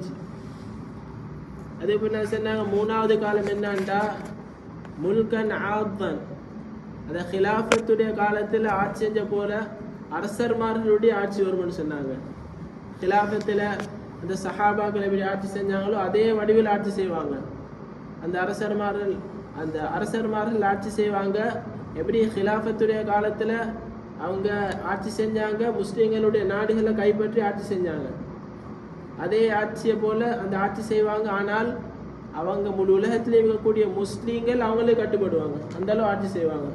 முடிஞ்சு. அதே போல சொன்னாங்க மூணாவது காலம் என்னண்டா முல்கன் ஆத்தன், அந்த ஹிலாஃபத்துடைய காலத்தில் ஆட்சி செஞ்ச போல அரசர்மார்களுடைய ஆட்சி வரும்னு சொன்னாங்க. ஹிலாஃபத்தில் அந்த சஹாபாக்கள் எப்படி ஆட்சி செஞ்சாங்களோ அதே வடிவில் ஆட்சி செய்வாங்க. அந்த அரசர்மார்கள் ஆட்சி செய்வாங்க. எப்படி ஹிலாஃபத்துடைய காலத்தில் அவங்க ஆட்சி செஞ்சாங்க, முஸ்லீம்களுடைய நாடுகளை கைப்பற்றி ஆட்சி செஞ்சாங்க, அதே ஆட்சியை போல அந்த ஆட்சி செய்வாங்க. ஆனால் அவங்க முழு உலகத்தில் இருக்கக்கூடிய முஸ்லீம்கள் அவங்களே கட்டுப்படுவாங்க, அந்த அளவு ஆட்சி செய்வாங்க.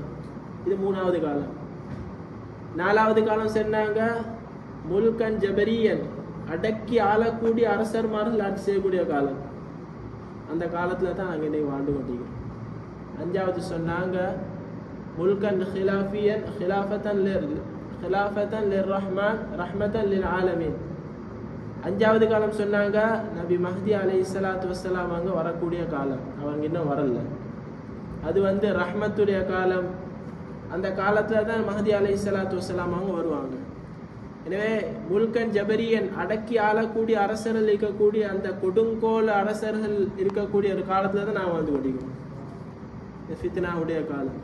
இது மூணாவது காலம். நாலாவது காலம் சொன்னாங்க முல்கன் ஜபரியன், அடக்கி ஆளக்கூடிய அரசர்மார்கள் ஆட்சி செய்யக்கூடிய காலம். அந்த காலத்தில் தான் நாங்கள் இன்னைக்கு வாழ்ந்து கொண்டிருக்கிறோம். அஞ்சாவது சொன்னாங்க முல்கன் ஹிலாஃபியன், ஹிலாஃபத்தன் லிர் ரஹ்மான் ரஹ்மத்தன் லில் ஆலமீன். அஞ்சாவது காலம் சொன்னாங்க நபி மஹ்தி அலைஹிஸ்ஸலாத்து வஸ்ஸலாம் அவங்க வரக்கூடிய காலம். அவங்க இன்னும் வரல. அது ரஹ்மத்துடைய காலம். அந்த காலத்தில் தான் மஹ்தி அலைஹிஸ்ஸலாத்து வஸ்ஸலாம் அவங்க வருவாங்க. எனவே முல்கன் ஜபரியன், அடக்கி ஆளக்கூடிய அரசர்கள் இருக்கக்கூடிய அந்த கொடுங்கோல் அரசர்கள் இருக்கக்கூடிய ஒரு காலத்தில் தான் நான் வாழ்ந்து கொண்டிருக்கிறோம். ஃபித்னாவுடைய காலம்.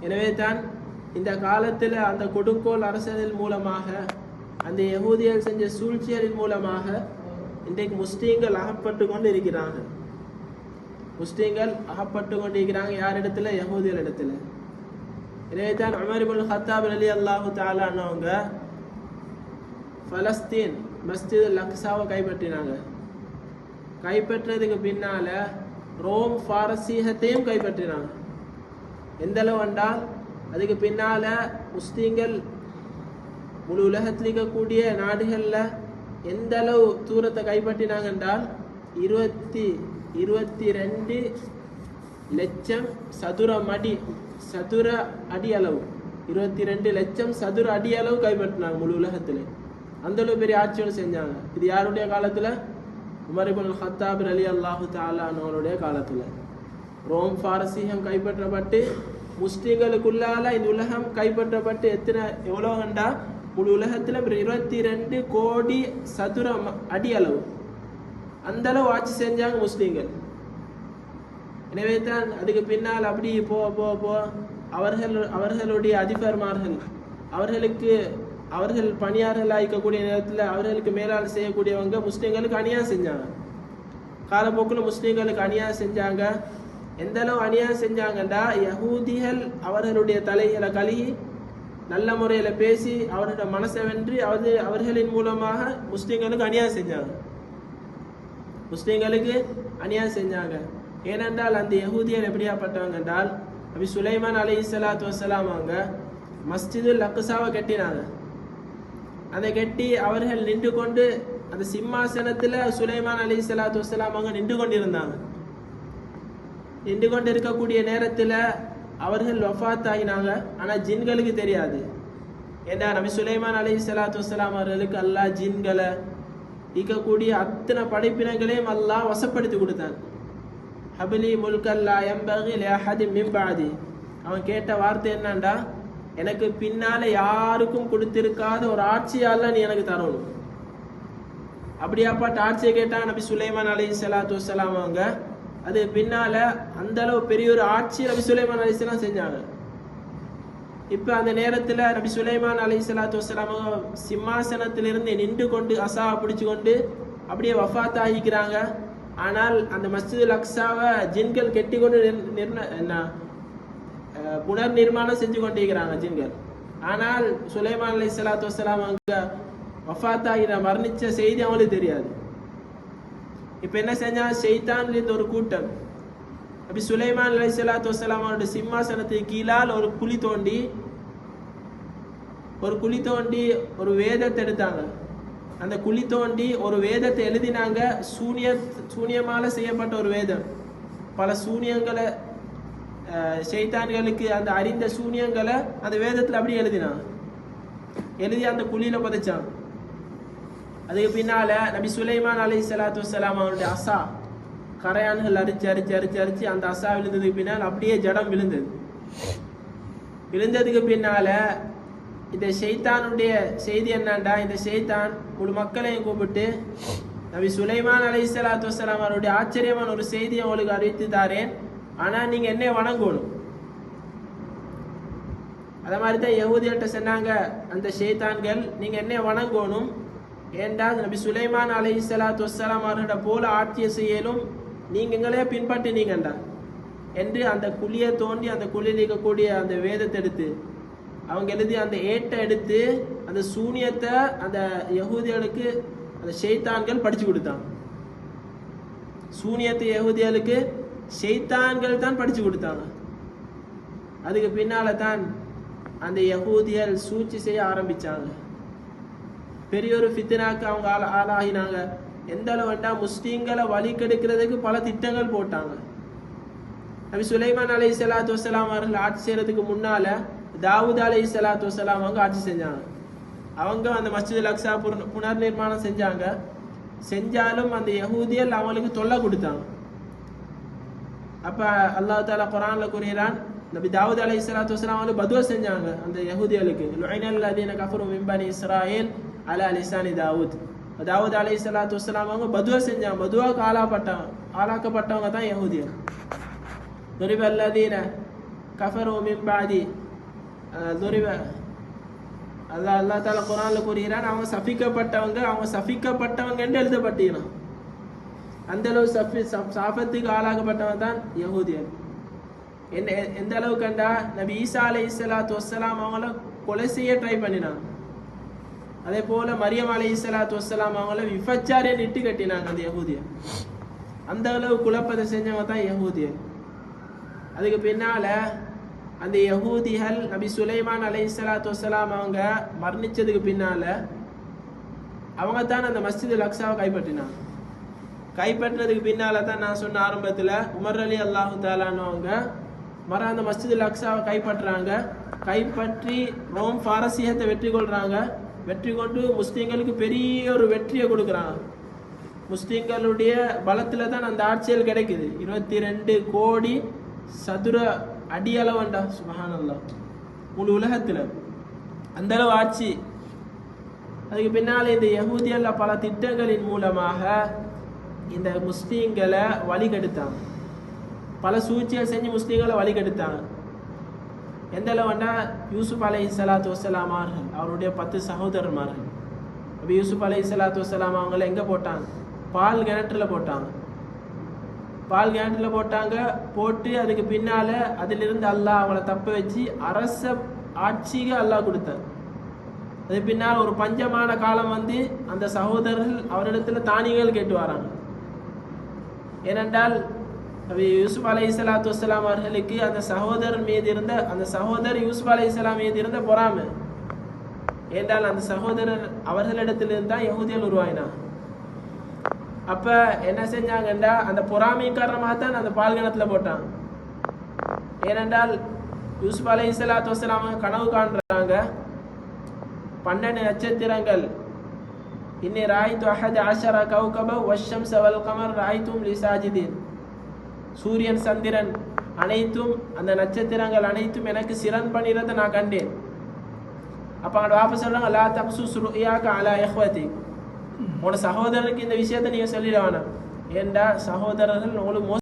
எனவே தான் இந்த காலத்தில் அந்த கொடுங்கோல் அரசர்கள் மூலமாக, அந்த யஹூதியர்கள் செஞ்ச சூழ்ச்சிகளின் மூலமாக இன்றைக்கு முஸ்லீம்கள் அகப்பட்டு கொண்டு இருக்கிறார்கள். முஸ்லீம்கள் அகப்பட்டு கொண்டு இருக்கிறாங்க. யார் இடத்துல? யஹூதியர் இடத்துல. எனவே தான் உமர் இப்னு கத்தாப் ரலியல்லாஹு தஆலா அன்ஹு பலஸ்தீன் மஸ்ஜிதுல் அக்ஸாவை கைப்பற்றினாங்க. கைப்பற்றதுக்கு பின்னால ரோம் பாரசீகத்தையும் கைப்பற்றினாங்க. எந்த அளவு என்றால் அதுக்கு பின்னால முஸ்லீம்கள் முழு உலகத்தில் இருக்கக்கூடிய நாடுகளில் எந்த அளவு தூரத்தை கைப்பற்றினாங்க என்றால் 22 லட்சம் சதுர அடி அளவு, 22 லட்சம் சதுர அடி அளவு கைப்பற்றினாங்க முழு உலகத்தில். அந்த அளவு பெரிய ஆட்சியோடு செஞ்சாங்க. இது யாருடைய காலத்தில்? உமர் இப்னு கத்தாப் ரலியல்லாஹு தஆலா அன்ஹுடைய காலத்தில். ரோம் பாரசீகம் கைப்பற்றப்பட்டு முஸ்லிம்களுக்குள்ளால இந்த உலகம் கைப்பற்றப்பட்டு எவ்வளோ கண்டா முழு உலகத்தில் 22 கோடி சதுர அடி அளவு, அந்த அளவு ஆட்சி செஞ்சாங்க முஸ்லீம்கள். எனவே தான் அதுக்கு பின்னால் அப்படி அவர்களுடைய அதிபர்மார்கள் அவர்கள் பணியாளர்களாக இருக்கக்கூடிய நேரத்தில் அவர்களுக்கு மேலாள் செய்யக்கூடியவங்க முஸ்லீம்களுக்கு அநியாயம் செஞ்சாங்க. காலப்போக்கில் முஸ்லீம்களுக்கு அநியாயம் செஞ்சாங்க. எந்த அளவு அநியாயம் செஞ்சாங்கண்டா யஹூதிகள் அவர்களுடைய தலைகளை கழுகி நல்ல முறையில் பேசி அவரோட மனசை வென்று அவர்களின் மூலமாக முஸ்லீம்களுக்கு அநியாயம் செஞ்சாங்க. ஏனென்றால் அந்த யஹூதியர் எப்படியாப்பட்டவங்க என்றால் நபி சுலைமான் அலைஹிஸ்ஸலாத்து வஸ்ஸலாம் அவங்க மஸ்ஜிதுல் அக்ஸாவை கட்டினாங்க. அதை கட்டி அவர்கள் நின்று கொண்டு அந்த சிம்மாசனத்தில் சுலைமான் அலைஹிஸ்ஸலாத்து வஸ்ஸலாம் அவங்க நின்று கொண்டிருந்தாங்க. நின்று கொண்டு இருக்கக்கூடிய நேரத்தில் அவர்கள் வஃபாத் ஆகினாங்க. ஆனால் ஜின்களுக்கு தெரியாது. ஏன்னா நபி சுலைமான் அலைஹிஸ்ஸலாத்து வஸ்ஸலாம் அவர்களுக்கு அல்லாஹ் ஜின்களை இருக்கக்கூடிய அத்தனை படைப்பினங்களையும் அல்லாஹ் வசப்படுத்தி கொடுத்தாங்க. ஹபிலி முல்கல்லா யம்பகி லிஅஹதின் மின் பஅதி. அவன் கேட்ட வார்த்தை என்னண்டா, எனக்கு பின்னால யாருக்கும் கொடுத்திருக்காத ஒரு ஆட்சியால நீ எனக்கு தரணும். அப்படியாப்பட்ட ஆட்சியை கேட்டாங்க நபி சுலைமான் அலைஹிஸ்ஸலாத்து வஸ்ஸலாம் அவங்க. அது பின்னால அந்த அளவு பெரிய ஒரு ஆட்சி நபி சுலைமான் அலைஹிஸ்ஸலாம் செஞ்சாங்க. இப்போ அந்த நேரத்தில் நபி சுலைமான் அலைஹிஸ்ஸலாத்து வஸ்ஸலாம் சிம்மாசனத்திலிருந்து நின்று கொண்டு அசாவை பிடிச்சு கொண்டு அப்படியே வஃபாத் ஆகிக்கிறாங்க. ஆனால் அந்த மஸ்ஜிதுல் அக்ஸாவை ஜின்கள் கெட்டி கொண்டு புனர் நிர்மாணம் செஞ்சு கொண்டிருக்கிறாங்க ஜின்கள். ஆனால் சுலைமான் அலைஹிஸ்ஸலாத்து வஸ்ஸலாம் அவங்க வஃபாத் ஆகி மரணிச்ச செய்தி அவங்களுக்கு தெரியாது. இப்போ என்ன செஞ்சாங்க, ஷைத்தான்லேருந்து ஒரு கூட்டம் நபி சுலைமான் அலைஹிஸ்ஸலாத்து வஸ்ஸலாம் அவருடைய சிம்மாசனத்துக்கு கீழால் ஒரு குழி தோண்டி ஒரு வேதத்தை எடுத்தாங்க. அந்த குழி தோண்டி ஒரு வேதத்தை எழுதினாங்க. சூனியமால செய்யப்பட்ட ஒரு வேதம். பல சூனியங்களை ஷைத்தான்களுக்கு அந்த அறிந்த சூனியங்களை அந்த வேதத்தில் அப்படி எழுதினாங்க. எழுதி அந்த குழியில புதைச்சாங்க. அதுக்கு பின்னால நபி சுலைமான் அலைஹிஸ்ஸலாத்து வஸ்ஸலாம் அவருடைய அசா கரையான்கள் அரிச்சு அந்த அசா விழுந்ததுக்கு பின்னால் அப்படியே ஜடம் விழுந்ததுக்கு பின்னால இந்த ஷைத்தானுடைய செய்தி என்னண்டா, இந்த ஷைத்தான் முழு மக்களையும் கூப்பிட்டு நபி சுலைமான் அலைஹிஸ்ஸலாத்து வஸ்ஸலாம் அவருடைய ஆச்சரியமான ஒரு செய்தியை உங்களுக்கு அறிவித்து தாரேன், ஆனா நீங்க என்னை வணங்கணும். அத மாதிரி தான் யஹூதியர்கிட்ட சொன்னாங்க அந்த ஷைத்தான்கள், நீங்க என்னை வணங்கணும், ஏன்றால் நபி சுலைமான் அலைஹிஸ்ஸலாத்து வஸ்ஸலாம் அவர்கிட்ட போல ஆட்சியை செய்யலும், நீங்க எங்களே பின்பற்றினீங்கண்டா என்று அந்த குழியை தோண்டி அந்த குழியில் இருக்கக்கூடிய அந்த வேதத்தை எடுத்து அவங்க எழுதி அந்த ஏட்டை எடுத்து அந்த சூனியத்தை அந்த யஹூதியர்களுக்கு அந்த ஷைத்தான்கள் படிச்சு கொடுத்தாங்க. சூனியத்தை யஹூதியர்களுக்கு ஷைத்தான்கள் தான் படிச்சு கொடுத்தாங்க. அதுக்கு பின்னால தான் அந்த யஹூதியல் சூழ்ச்சி செய்ய ஆரம்பிச்சாங்க. பெரிய ஒரு ஃபித்னாக்கு அவங்க ஆளாகினாங்க. எந்த அளவுண்டா முஸ்லீம்களை வழி கெடுக்கிறதுக்கு பல திட்டங்கள் போட்டாங்க. நபி சுலைமான் அலைஹிஸ்ஸலாத்து வஸ்ஸலாம் அவர்கள் ஆட்சி செய்யறதுக்கு முன்னால தாவூத் அலைஹிஸ்ஸலாத்து வஸ்ஸலாம் அவங்க ஆட்சி செஞ்சாங்க. அவங்க அந்த மஸ்ஜிதுல் அக்ஸா புனர் நிர்மாணம் செஞ்சாங்க. செஞ்சாலும் அந்த யஹூதியல் அவங்களுக்கு தொல்லை கொடுத்தாங்க. அப்ப அல்லாஹ் தஆலா குர்ஆன்ல கூறுகிறான், நபி தாவூத் அலைஹிஸ்ஸலாத்து வஸ்ஸலாம் அவங்க பதுவா செஞ்சாங்க அந்த யஹூதியலுக்கு, லுஇனல் லதீன கஃபரு மின் பனி இஸ்ராயீல் அலா லிசானி தாவூத். தாவூத் அலைஹிஸ்ஸலாத்து வஸ்ஸலாம் அவங்க பதுவா செஞ்சாங்க. பதுவாக்கு ஆளாக்கப்பட்டவங்க தான் யஹூதியர். ضرب الذين كفروا من بعد ضرب அல்லாஹ் தஆலா குர்ஆன்ல கூறுகிறான், அவங்க சபிக்கப்பட்டவங்க என்று எழுதப்பட்டிருக்கிறான். அந்த அளவு சாபத்துக்கு ஆளாக்கப்பட்டவங்க தான் யஹூதியர். எந்த அளவு கண்டா நபி ஈசா அலைஹிஸ்ஸலாத்து வஸ்ஸலாம் அவங்கள கொலை செய்ய ட்ரை பண்ணினாங்க. அதே போல மரியம் அலைஹிஸ்ஸலாத்து வஸ்ஸலாம் அவங்கள விபச்சாரிய நிட்டு கட்டினாங்க அந்த யஹூதியர். அந்த அளவு குழப்பத்தை செஞ்சவங்க தான் யஹூதியர். அதுக்கு பின்னால அந்த யஹூதிகள் நபி சுலைமான் அலைஹிஸ்ஸலாத்து வஸ்ஸலாம் அவங்க மரணிச்சதுக்கு பின்னால அவங்க தான் அந்த மஸ்ஜிதுல் அக்ஸாவை கைப்பற்றினாங்க. கைப்பற்றதுக்கு பின்னால தான் நான் சொன்ன ஆரம்பத்தில் உமர் அலி அல்லாஹு தஆலான்னு அவங்க அந்த மஸ்ஜிதுல் அக்ஸாவை கைப்பற்றுறாங்க. கைப்பற்றி ரோம் பாரசீகத்தை வெற்றி கொள்றாங்க. வெற்றி கொண்டு முஸ்லீம்களுக்கு பெரிய ஒரு வெற்றியை கொடுக்குறாங்க. முஸ்லீம்களுடைய பலத்தில் தான் அந்த ஆட்சியில் கிடைக்குது. 22 கோடி சதுர அடியளவண்டா, சுப்ஹானல்லாஹ், முழு உலகத்தில் அந்த அளவு ஆட்சி. அதுக்கு பின்னால் இந்த யஹூதியல்ல பல திட்டங்களின் மூலமாக இந்த முஸ்லீம்களை வழிகெடுத்தாங்க. பல சூழ்ச்சிகள் செஞ்சு முஸ்லீம்களை வழிகெடுத்தாங்க. எந்த அளவுண்டா யூசுப் அலைஹிஸ்ஸலாத்து வஸ்ஸலாம் அவருடைய 10 சகோதரர்மார்கள் அப்போ யூசுப் அலைஹிஸ்ஸலாத்து வஸ்ஸலாம் அவங்கள எங்கே போட்டாங்க? பால் கிணற்றுல போட்டாங்க. பால் கிணற்றுல போட்டு அதுக்கு பின்னால அதிலிருந்து அல்லாஹ் அவங்கள தப்ப வச்சு அரச ஆட்சிக்கு அல்லாஹ் கொடுத்தார். அது பின்னால் ஒரு பஞ்சமான காலம் வந்து அந்த சகோதரர்கள் அவரிடத்துல தானியங்கள் கேட்டு வராங்க. ஏனென்றால் யூசுப் அலைஹிஸ்ஸலாத்து வஸ்ஸலாம் அவர்களுக்கு அந்த சகோதரர் மீது இருந்த அந்த சகோதரர் யூசுப் அலைஹிஸ்ஸலாம் மீது இருந்த பொறாமை. ஏனென்றால் அந்த சகோதரர் அவர்களிடத்திலிருந்து தான் யஹூதியல் உருவாயினாங்க. அப்ப என்ன செஞ்சாங்கண்டா அந்த பொறாமை காரணமாக தான் அந்த பால் கிணத்துல போட்டாங்க. ஏனென்றால் யூசுப் அலைஹிஸ்ஸலாத்து வஸ்ஸலாம் கனவு காண்றாங்க, 12 நட்சத்திரங்கள், இன்னி ராய்து அஹத அஷர கௌகப வஷ்ஷம்ஸ வல் கமர் ராய்தும் லிசாஜிதீன், சூரியன் சந்திரன் அனைத்தும் அந்த நட்சத்திரங்கள் அனைத்தும் எனக்கு சிரன் பண்ணிறதை நான் கண்டேன். அப்ப அங்க வாபஸ் சொல்றாங்க, லா தக்ஸுஸ் ருயாக அலா இஹ்வதி, உன சகோதரருக்கு இந்த விஷயத்தை நீங்க சொல்லிட வேணாம், ஏண்டா சகோதரர்கள் உங்களுக்கு